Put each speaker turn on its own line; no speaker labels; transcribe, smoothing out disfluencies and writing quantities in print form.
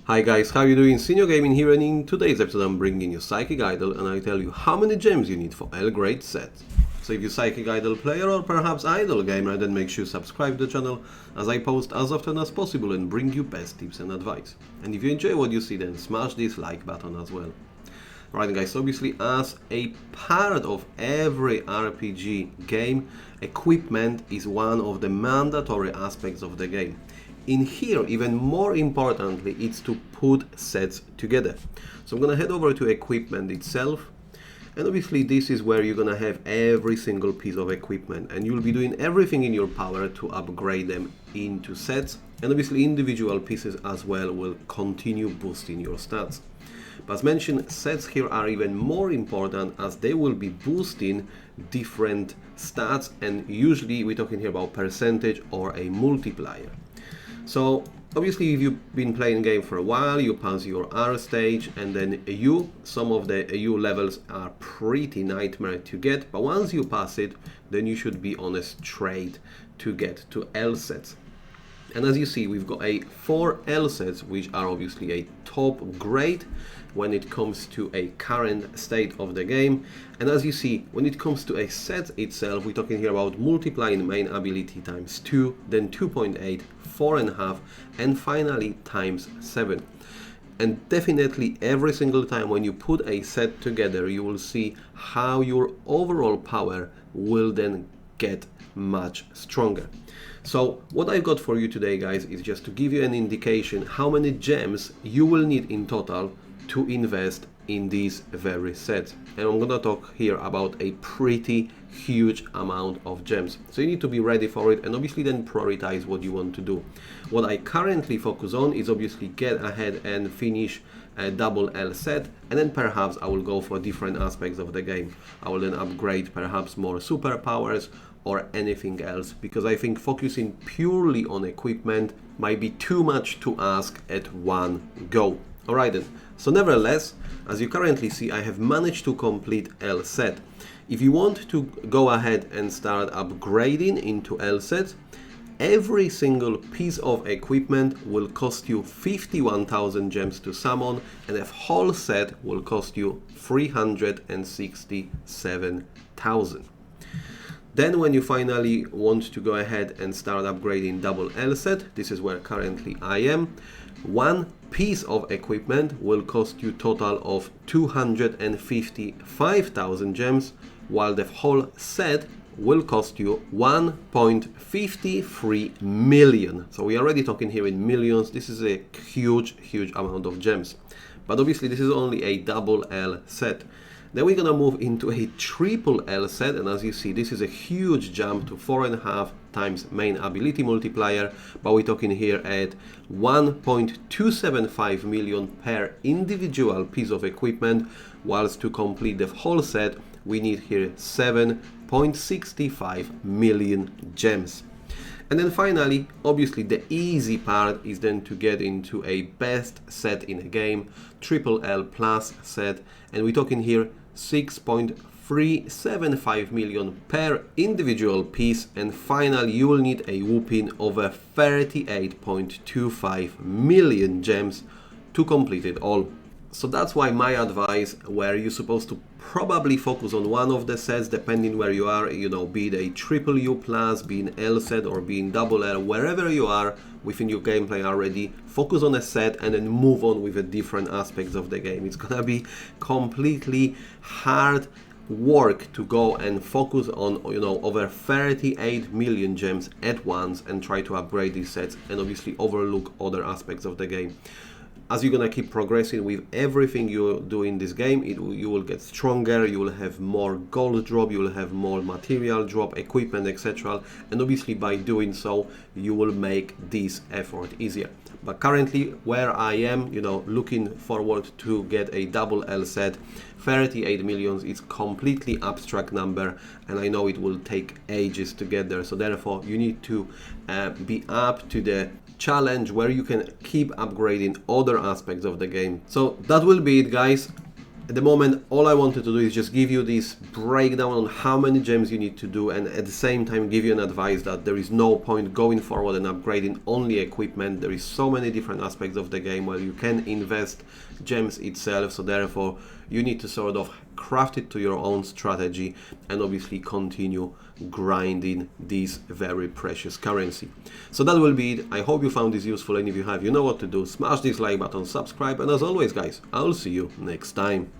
Hi guys, how you doing? Senior Gaming here, and in today's episode I'm bringing you Psychic Idol and I tell you how many gems you need for L grade set. So if you're Psychic Idol player or perhaps Idol gamer, then make sure you subscribe to the channel as I post as often as possible and bring you best tips and advice. And if you enjoy what you see, then smash this like button as well. Right guys, obviously as a part of every RPG game, equipment is one of the mandatory aspects of the game. In here, even more importantly, it's to put sets together. So I'm gonna head over to equipment itself, and obviously this is where you're gonna have every single piece of equipment, and you'll be doing everything in your power to upgrade them into sets, and obviously individual pieces as well will continue boosting your stats. But as mentioned, sets here are even more important as they will be boosting different stats, and usually we're talking here about percentage or a multiplier. So obviously if you've been playing the game for a while, you pass your R stage, and then some of the EU levels are pretty nightmare to get, but once you pass it, then you should be on a straight to get to L sets. And as you see, we've got 4 L sets, which are obviously a top grade when it comes to a current state of the game. And as you see, when it comes to a set itself, we're talking here about multiplying main ability times 2, then 2.8, 4.5, and finally times 7. And definitely every single time when you put a set together, you will see how your overall power will then get much stronger. So what I've got for you today, guys, is just to give you an indication how many gems you will need in total to invest in these very sets. And I'm gonna talk here about a pretty huge amount of gems. So you need to be ready for it, and obviously then prioritize what you want to do. What I currently focus on is obviously get ahead and finish a double L set, and then perhaps I will go for different aspects of the game. I will then upgrade perhaps more superpowers or anything else, because I think focusing purely on equipment might be too much to ask at one go. Alright then, so nevertheless, as you currently see, I have managed to complete L set. If you want to go ahead and start upgrading into L set, every single piece of equipment will cost you 51,000 gems to summon, and a whole set will cost you 367,000. Then when you finally want to go ahead and start upgrading double L set, this is where currently I am, one piece of equipment will cost you total of 255,000 gems, while the whole set will cost you 1.53 million. So we are already talking here in millions. This is a huge amount of gems. But obviously this is only a double L set. Then we're gonna move into a triple L set, and as you see, this is a huge jump to 4.5 times main ability multiplier, but we're talking here at 1.275 million per individual piece of equipment, whilst to complete the whole set, we need here 7.65 million gems. And then finally, obviously the easy part is then to get into a best set in a game, triple L plus set, and we're talking here 6.375 million per individual piece, and finally you will need a whooping over 38.25 million gems to complete it all. So that's why my advice, where you're supposed to probably focus on one of the sets depending where you are, be it a triple U plus, being L set or being double L, wherever you are within your gameplay already, focus on a set and then move on with the different aspects of the game. It's gonna be completely hard work to go and focus on over 38 million gems at once and try to upgrade these sets and obviously overlook other aspects of the game. As you're gonna keep progressing with everything you do in this game, you will get stronger, you will have more gold drop, you will have more material drop, equipment, etc. And obviously by doing so, you will make this effort easier. But currently, where I am, looking forward to get a double L set, 38 millions is completely abstract number, and I know it will take ages to get there. So therefore, you need to be up to the challenge where you can keep upgrading other aspects of the game. So that will be it, guys. At the moment, all I wanted to do is just give you this breakdown on how many gems you need to do, and at the same time give you an advice that there is no point going forward and upgrading only equipment. There is so many different aspects of the game where you can invest gems itself, so therefore you need to sort of craft it to your own strategy and obviously continue grinding this very precious currency. So that will be it. I hope you found this useful, and if you have, you know what to do. Smash this like button, subscribe, and as always guys, I'll see you next time.